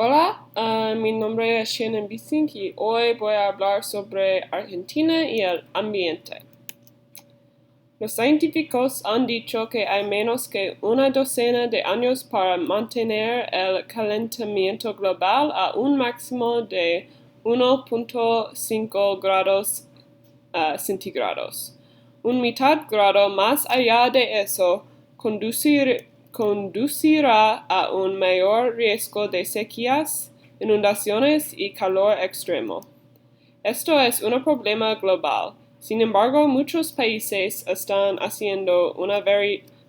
Hola, mi nombre es Shannon Bisink y hoy voy a hablar sobre Argentina y el ambiente. Los científicos han dicho que hay menos que una docena de años para mantener el calentamiento global a un máximo de 1.5 grados centígrados. Un mitad grado más allá de eso conducirá a un mayor riesgo de sequías, inundaciones y calor extremo. Esto es un problema global. Sin embargo, muchos países están haciendo una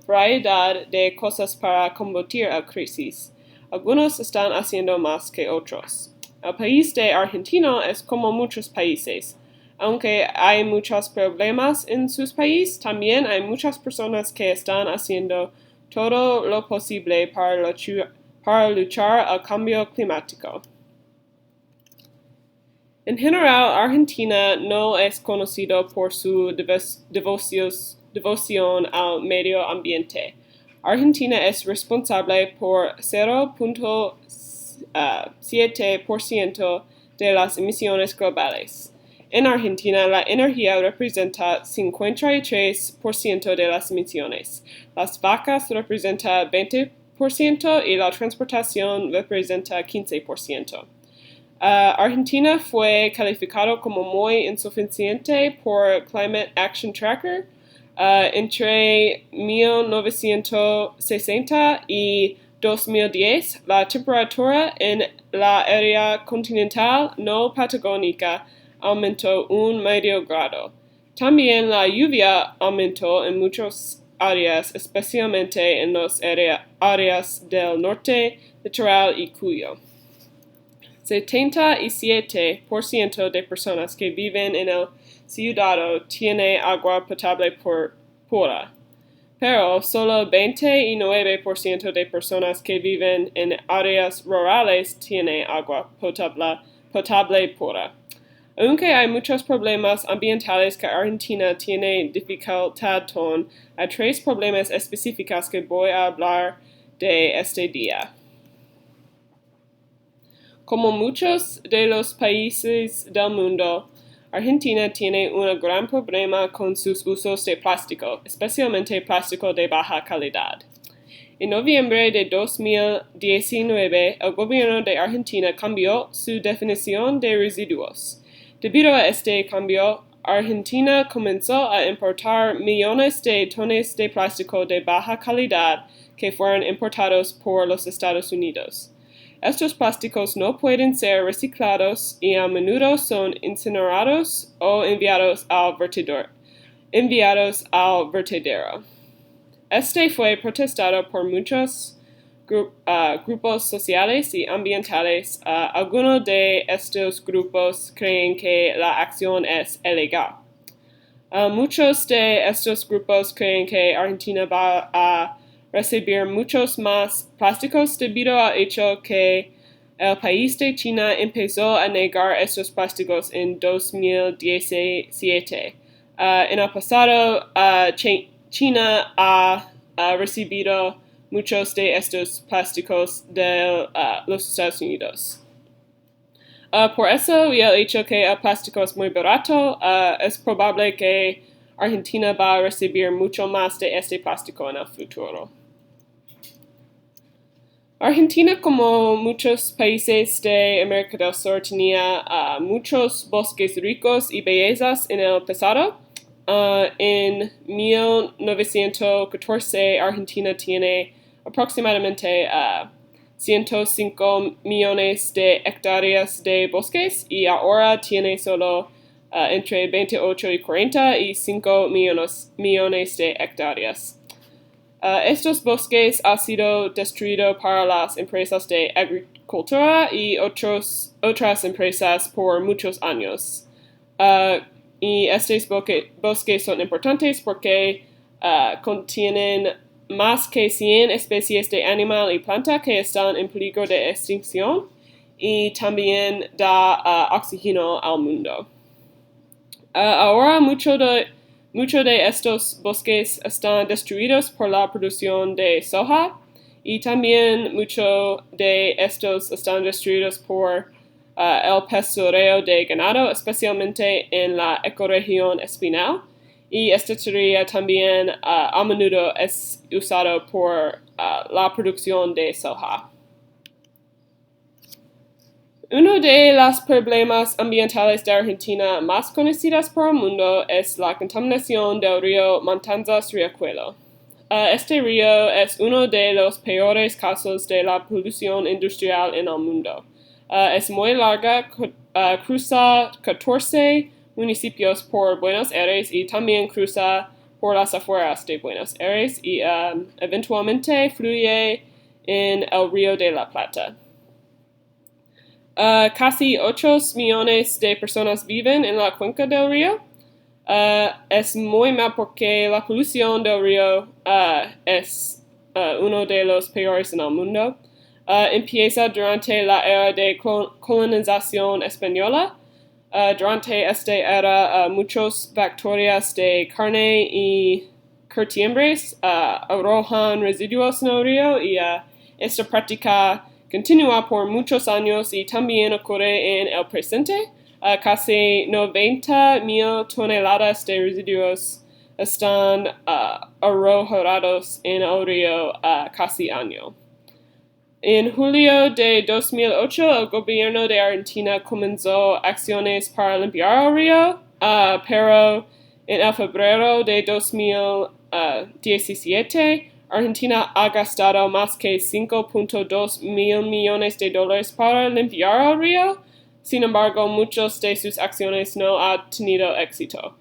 variedad de cosas para combatir la crisis. Algunos están haciendo más que otros. El país de Argentina es como muchos países. Aunque hay muchos problemas en su país, también hay muchas personas que están haciendo todo lo posible para luchar al cambio climático. En general, Argentina no es conocido por su devoción al medio ambiente. Argentina es responsable por 0.7% de las emisiones globales. En Argentina, la energía representa 53% de las emisiones, las vacas representan 20% y la transportación representa 15%. Argentina fue calificado como muy insuficiente por Climate Action Tracker entre 1960 y 2010. La temperatura en la área continental no patagónica aumentó 1/2 grado. También la lluvia aumentó en muchas áreas, especialmente en las áreas del norte, litoral y Cuyo. 77% de personas que viven en el ciudad tienen agua potable pura, pero solo 29% de personas que viven en áreas rurales tienen agua potable pura. Aunque hay muchos problemas ambientales que Argentina tiene dificultad con, hay 3 problemas específicos que voy a hablar de este día. Como muchos de los países del mundo, Argentina tiene un gran problema con sus usos de plástico, especialmente plástico de baja calidad. En noviembre de 2019, el gobierno de Argentina cambió su definición de residuos. Debido a este cambio, Argentina comenzó a importar millones de tones de plástico de baja calidad que fueron importados por los Estados Unidos. Estos plásticos no pueden ser reciclados y a menudo son incinerados o enviados al vertedero. Este fue protestado por muchos grupos sociales y ambientales. Algunos de estos grupos creen que la acción es ilegal. Muchos de estos grupos creen que Argentina va a recibir muchos más plásticos debido al hecho que el país de China empezó a negar estos plásticos en 2017. En el pasado, China ha recibido muchos de estos plásticos de los Estados Unidos. Por eso y el hecho que el plástico es muy barato, es probable que Argentina va a recibir mucho más de este plástico en el futuro. Argentina, como muchos países de América del Sur, tenía muchos bosques ricos y bellezas en el pasado. En 1914, Argentina tiene aproximadamente 105 millones de hectáreas de bosques y ahora tiene solo entre 28 y 45 millones de hectáreas. Estos bosques han sido destruidos para las empresas de agricultura y otras empresas por muchos años. Y estos bosques son importantes porque contienen más que 100 especies de animal y planta que están en peligro de extinción y también da oxígeno al mundo. Ahora muchos de estos bosques están destruidos por la producción de soja y también muchos de estos están destruidos por el pastoreo de ganado, especialmente en la ecorregión espinal. Y esta teoría también a menudo es usado por la producción de soja. Uno de los problemas ambientales de Argentina más conocidos por el mundo es la contaminación del río Matanzas-Riachuelo. Este río es uno de los peores casos de la polución industrial en el mundo. Es muy larga, cruza 14 municipios por Buenos Aires y también cruza por las afueras de Buenos Aires y eventualmente fluye en el Río de la Plata. Casi 8 millones de personas viven en la cuenca del río. Es muy mal porque la polución del río es uno de los peores en el mundo. Empieza durante la era de colonización española. Durante esta era, muchos bacterias de carne y curtiembres arrojan residuos en el río y esta práctica continúa por muchos años y también ocurre en el presente. Casi 90,000 toneladas de residuos están arrojados en el río casi año. En julio de 2008, el gobierno de Argentina comenzó acciones para limpiar el río, pero en el febrero de 2017, Argentina ha gastado más que $5.2 mil millones para limpiar el río. Sin embargo, muchas de sus acciones no han tenido éxito.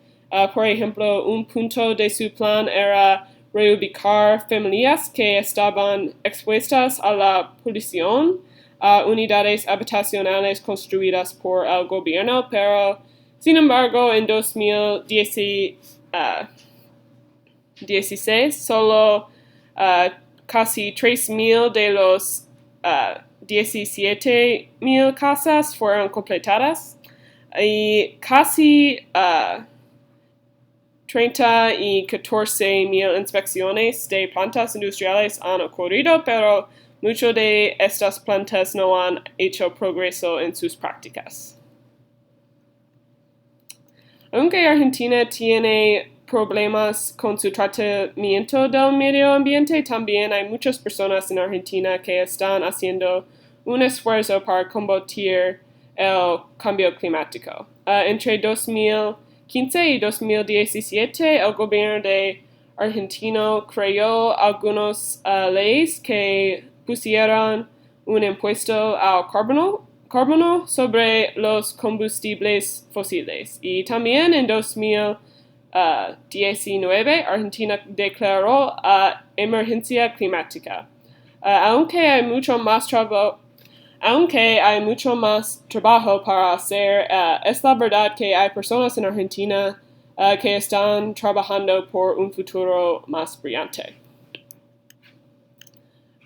Por ejemplo, un punto de su plan era reubicar familias que estaban expuestas a la polución a unidades habitacionales construidas por el gobierno, pero sin embargo en 2016 solo casi 3,000 de los 17,000 casas fueron completadas y casi 30 y 14,000 inspecciones de plantas industriales han ocurrido, pero muchas de estas plantas no han hecho progreso en sus prácticas. Aunque Argentina tiene problemas con su tratamiento del medio ambiente, también hay muchas personas en Argentina que están haciendo un esfuerzo para combatir el cambio climático. Entre 2015 y 2017, el gobierno de Argentina creó algunas leyes que pusieron un impuesto al carbono sobre los combustibles fósiles. Y también en 2019, Argentina declaró emergencia climática. Aunque hay mucho más trabajo para hacer, es la verdad que hay personas en Argentina que están trabajando por un futuro más brillante.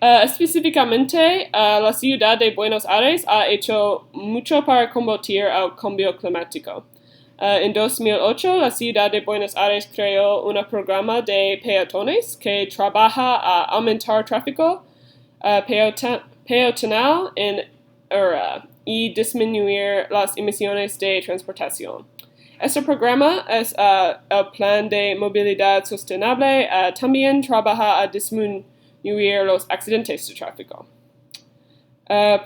Específicamente, la ciudad de Buenos Aires ha hecho mucho para combatir el cambio climático. En 2008, la ciudad de Buenos Aires creó un programa de peatones que trabaja a aumentar tráfico peatonal y disminuir las emisiones de transportación. Este programa es el Plan de Movilidad Sostenible. También trabaja a disminuir los accidentes de tráfico.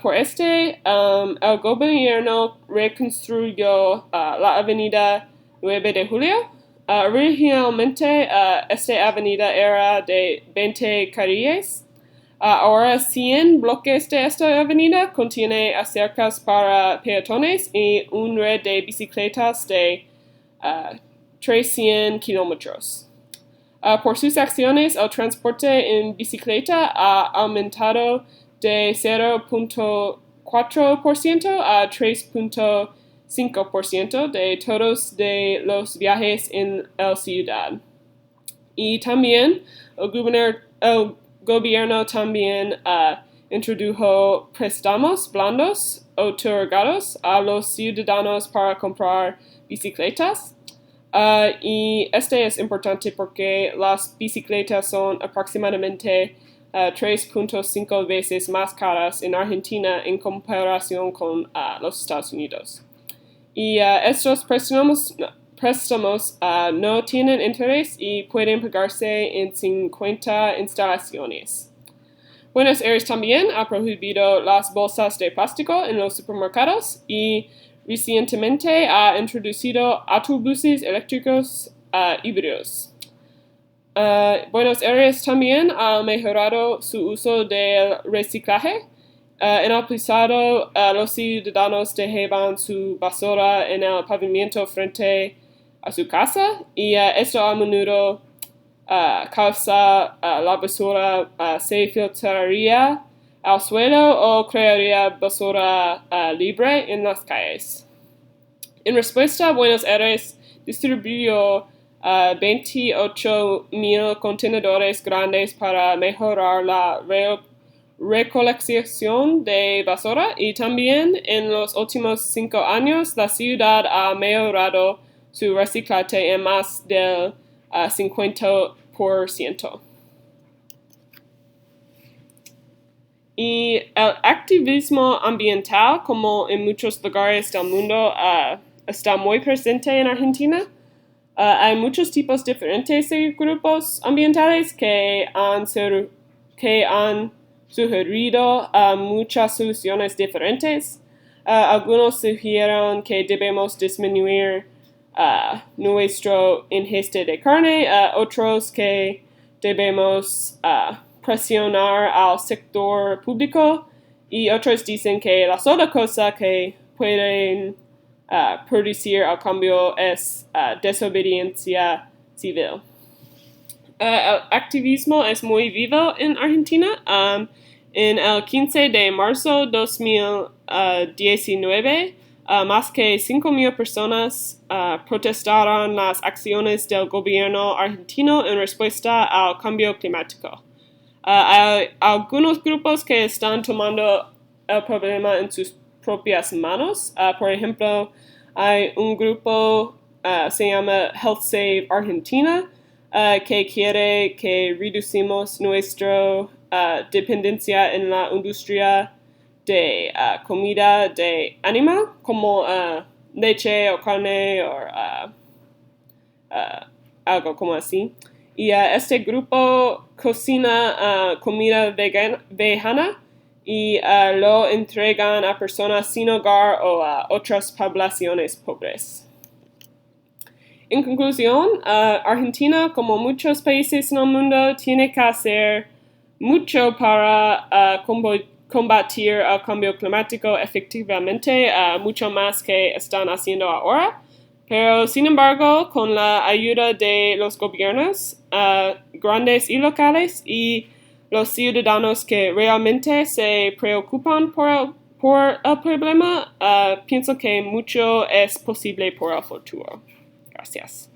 Por el gobierno reconstruyó la avenida 9 de Julio. Originalmente, esta avenida era de 20 carriles. Ahora 100 bloques de esta avenida contiene accesos para peatones y una red de bicicletas de 300 kilómetros. Por sus acciones, el transporte en bicicleta ha aumentado de 0.4% a 3.5% de todos de los viajes en la ciudad. Y también el gobierno también introdujo préstamos blandos otorgados a los ciudadanos para comprar bicicletas. Y este es importante porque las bicicletas son aproximadamente 3.5 veces más caras en Argentina en comparación con los Estados Unidos. Y estos préstamos no tienen interés y pueden pagarse en 50 instalaciones. Buenos Aires también ha prohibido las bolsas de plástico en los supermercados y recientemente ha introducido autobuses eléctricos híbridos. Buenos Aires también ha mejorado su uso del reciclaje. En el pasado, los ciudadanos dejaban su basura en el pavimento frente a su casa y esto a menudo causa la basura se filtraría al suelo o crearía basura libre en las calles. En respuesta, Buenos Aires distribuyó 28,000 contenedores grandes para mejorar la recolección de basura y también en los últimos 5 años la ciudad ha mejorado su reciclaje en más del 50%. Y el activismo ambiental, como en muchos lugares del mundo, está muy presente en Argentina. Hay muchos tipos diferentes de grupos ambientales que han sugerido muchas soluciones diferentes. Algunos sugieren que debemos disminuir nuestro ingesta de carne, otros que debemos presionar al sector público y otros dicen que la sola cosa que pueden producir al cambio es desobediencia civil. El activismo es muy vivo en Argentina. En el 15 de marzo de 2019, más que 5,000 personas protestaron las acciones del gobierno argentino en respuesta al cambio climático. Hay algunos grupos que están tomando el problema en sus propias manos. Por ejemplo, hay un grupo se llama Health Save Argentina, que quiere que reducimos nuestra dependencia en la industria de comida de animal, como leche o carne o algo como así. Y este grupo cocina comida vegana y lo entregan a personas sin hogar o a otras poblaciones pobres. En conclusión, Argentina, como muchos países en el mundo, tiene que hacer mucho para combatir el cambio climático efectivamente, mucho más que están haciendo ahora. Pero, sin embargo, con la ayuda de los gobiernos grandes y locales y los ciudadanos que realmente se preocupan por el problema, pienso que mucho es posible por el futuro. Gracias.